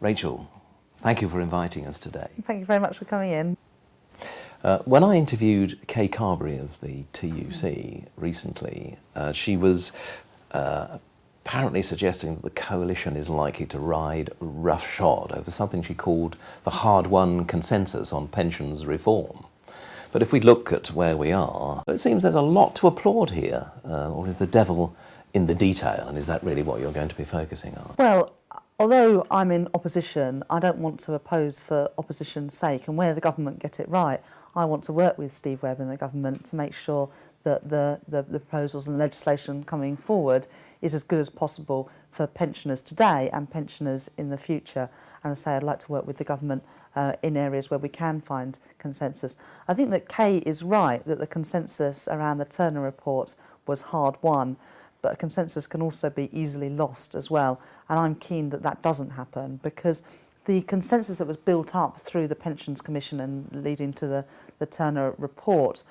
Rachel, thank you for inviting us today. Thank you very much for coming in. When I interviewed Kay Carberry of the TUC recently, she was apparently suggesting that the coalition is likely to ride roughshod over something she called the hard-won consensus on pensions reform. But if we look at where we are, it seems there's a lot to applaud here. Or is the devil in the detail, and is that really what you're going to be focusing on? Well, although I'm in opposition, I don't want to oppose for opposition's sake, and where the government get it right, I want to work with Steve Webb and the government to make sure that the proposals and legislation coming forward is as good as possible for pensioners today and pensioners in the future. And as I say, I'd like to work with the government in areas where we can find consensus. I think that Kay is right that the consensus around the Turner report was hard won, but a consensus can also be easily lost as well. And I'm keen that that doesn't happen, because the consensus that was built up through the Pensions Commission and leading to the Turner report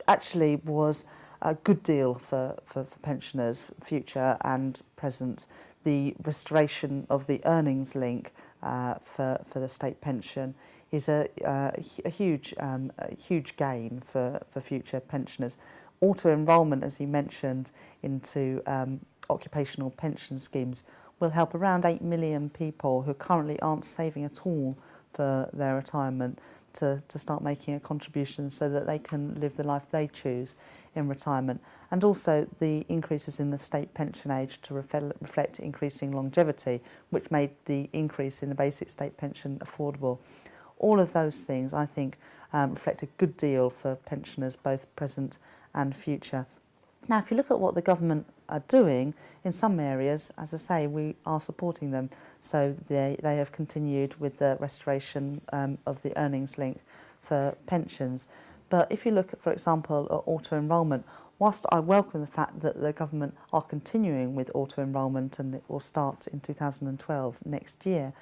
actually was a good deal for pensioners, future and present. The restoration of the earnings link for the state pension is a huge gain for future pensioners. Auto-enrolment, as you mentioned, into occupational pension schemes will help around 8 million people who currently aren't saving at all for their retirement to start making a contribution so that they can live the life they choose in retirement. And also the increases in the state pension age to reflect increasing longevity, which made the increase in the basic state pension affordable. All of those things, I think, reflect a good deal for pensioners, both present and future. Now, if you look at what the government are doing, in some areas, as I say, we are supporting them. So they have continued with the restoration of the earnings link for pensions. But if you look at, for example, at auto-enrolment, whilst I welcome the fact that the government are continuing with auto-enrolment and it will start in 2012 next year,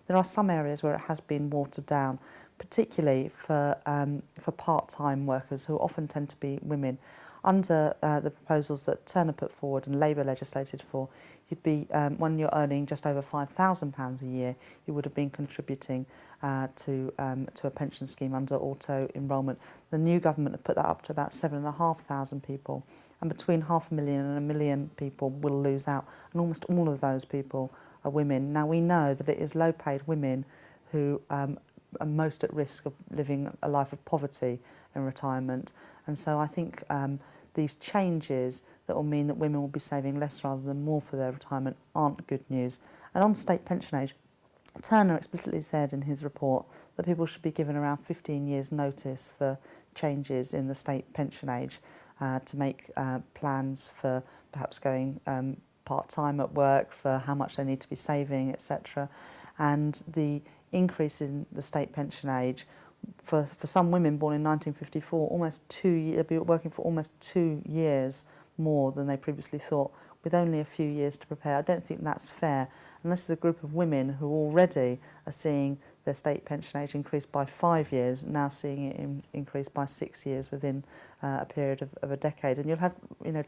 there are some areas where it has been watered down, particularly for part-time workers who often tend to be women. Under the proposals that Turner put forward and Labour legislated for, you'd be, when you're earning just over £5,000 a year, you would have been contributing to a pension scheme under auto-enrolment. The new government have put that up to about 7,500 people, and between 500,000 and 1 million people will lose out, and almost all of those people are women. Now, we know that it is low-paid women who are most at risk of living a life of poverty in retirement, and so I think these changes that will mean that women will be saving less rather than more for their retirement aren't good news. And on state pension age, Turner explicitly said in his report that people should be given around 15 years notice for changes in the state pension age to make plans for perhaps going part-time at work, for how much they need to be saving, etc. And the increase in the state pension age for some women born in 1954, they'll be working for almost 2 years more than they previously thought, with only a few years to prepare. I don't think that's fair. And this is a group of women who already are seeing their state pension age increase by 5 years, now seeing it increase by 6 years within a period of a decade. And you'll have,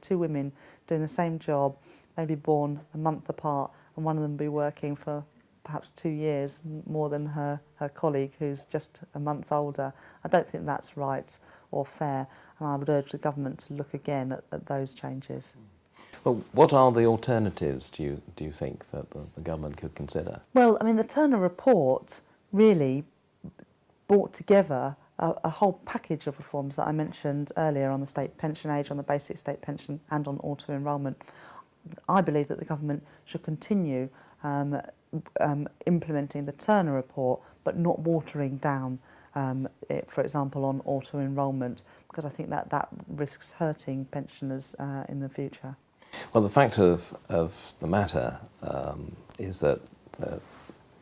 two women doing the same job, maybe born a month apart, and one of them be working for perhaps 2 years more than her colleague who's just a month older. I don't think that's right or fair, and I would urge the government to look again at those changes. Well, what are the alternatives, do you think, that the government could consider? Well, I mean, the Turner report really brought together a whole package of reforms that I mentioned earlier on the state pension age, on the basic state pension and on auto-enrolment. I believe that the government should continue implementing the Turner report, but not watering down it, for example, on auto-enrolment, because I think that risks hurting pensioners in the future. Well, the fact of the matter is that the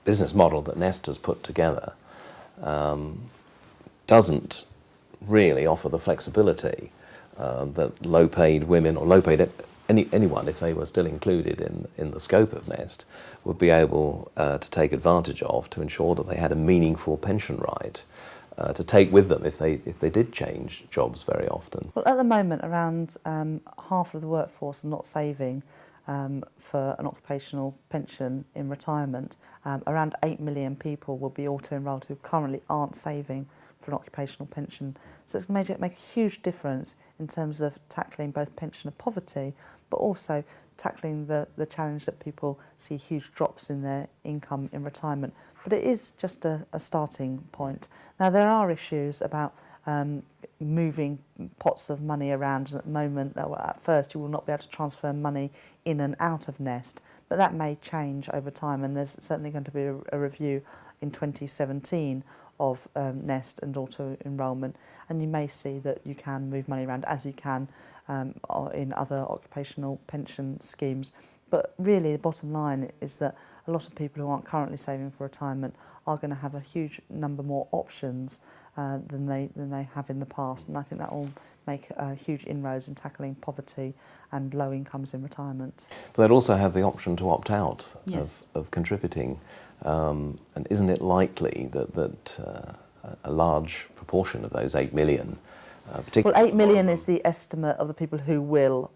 business model that Nest has put together doesn't really offer the flexibility that low-paid women or low-paid anyone, if they were still included in the scope of Nest, would be able to take advantage of to ensure that they had a meaningful pension right to take with them if they did change jobs very often. Well, at the moment, around half of the workforce are not saving for an occupational pension in retirement. Around 8 million people will be auto-enrolled who currently aren't saving for an occupational pension. So it's going to make a huge difference in terms of tackling both pensioner poverty, but also tackling the challenge that people see huge drops in their income in retirement. But it is just a starting point. Now, there are issues about moving pots of money around, and at the moment, at first, you will not be able to transfer money in and out of Nest, but that may change over time, and there's certainly going to be a review in 2017 of Nest and auto-enrolment, and you may see that you can move money around as you can in other occupational pension schemes. But really, the bottom line is that a lot of people who aren't currently saving for retirement are going to have a huge number more options than they have in the past, and I think that will make huge inroads in tackling poverty and low incomes in retirement. But they'd also have the option to opt out Yes. of contributing, and isn't it likely that a large proportion of those 8 million, Well, particularly 8 million is the estimate of the people who will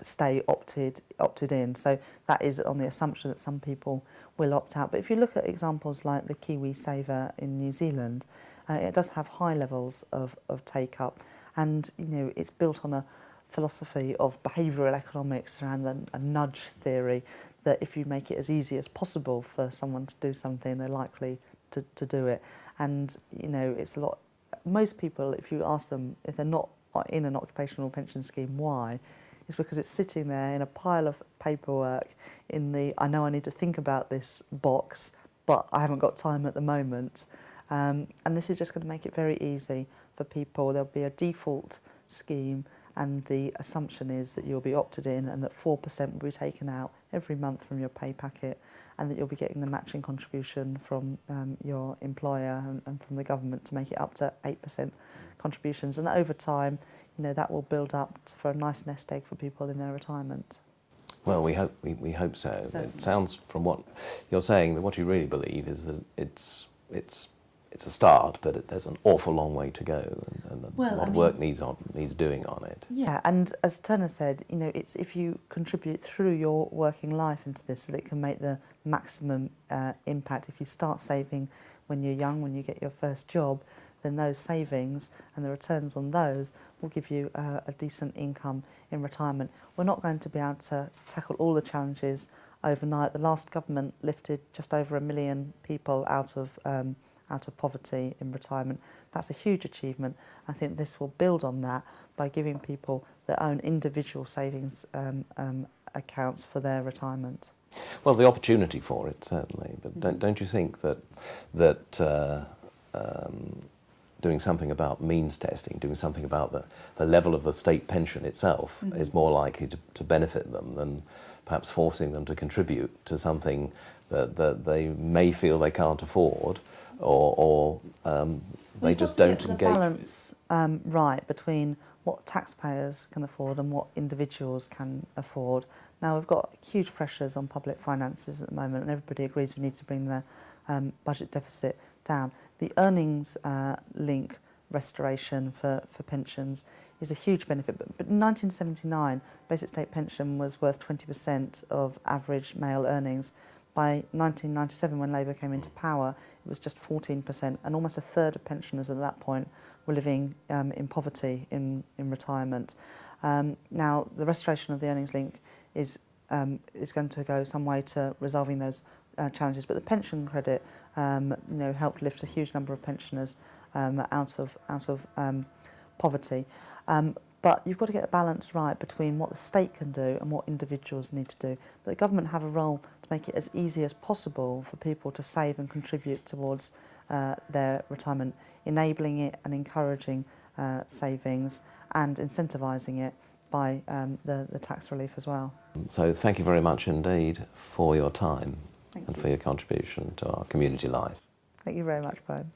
stay opted in. So that is on the assumption that some people will opt out. But if you look at examples like the Kiwi Saver in New Zealand, it does have high levels of take-up, and it's built on a philosophy of behavioural economics around a nudge theory, that if you make it as easy as possible for someone to do something, they're likely to do it. And it's a lot. Most people, if you ask them if they're not in an occupational pension scheme, why? It's because it's sitting there in a pile of paperwork in the I know I need to think about this box, but I haven't got time at the moment. And this is just going to make it very easy for people. There'll be a default scheme, and the assumption is that you'll be opted in and that 4% will be taken out every month from your pay packet, and that you'll be getting the matching contribution from your employer and from the government to make it up to 8% contributions. And over time, that will build up for a nice nest egg for people in their retirement. Well, we hope so. It sounds from what you're saying that what you really believe is that it's a start, but there's an awful long way to go, and a lot of work needs doing on it. Yeah, and as Turner said, it's if you contribute through your working life into this, that it can make the maximum impact. If you start saving when you're young, when you get your first job, then those savings and the returns on those will give you a decent income in retirement. We're not going to be able to tackle all the challenges overnight. The last government lifted just over 1 million people out of poverty in retirement. That's a huge achievement. I think this will build on that by giving people their own individual savings accounts for their retirement. Well, the opportunity for it, certainly, but don't you think that doing something about means testing, doing something about the level of the state pension itself is more likely to benefit them than perhaps forcing them to contribute to something that they may feel they can't afford, or they just don't engage. The balance right between what taxpayers can afford and what individuals can afford. Now, we've got huge pressures on public finances at the moment, and everybody agrees we need to bring the budget deficit down. The earnings link restoration for pensions is a huge benefit. But in 1979, basic state pension was worth 20% of average male earnings. By 1997, when Labour came into power, it was just 14%, and almost a third of pensioners at that point were living in poverty in retirement. Now, the restoration of the earnings link is going to go some way to resolving those challenges, but the pension credit helped lift a huge number of pensioners out of poverty. But you've got to get a balance right between what the state can do and what individuals need to do. But the government have a role to make it as easy as possible for people to save and contribute towards their retirement, enabling it and encouraging savings and incentivising it by the tax relief as well. So thank you very much indeed for your time Thank and you. for your contribution to our community life. Thank you very much, Brian.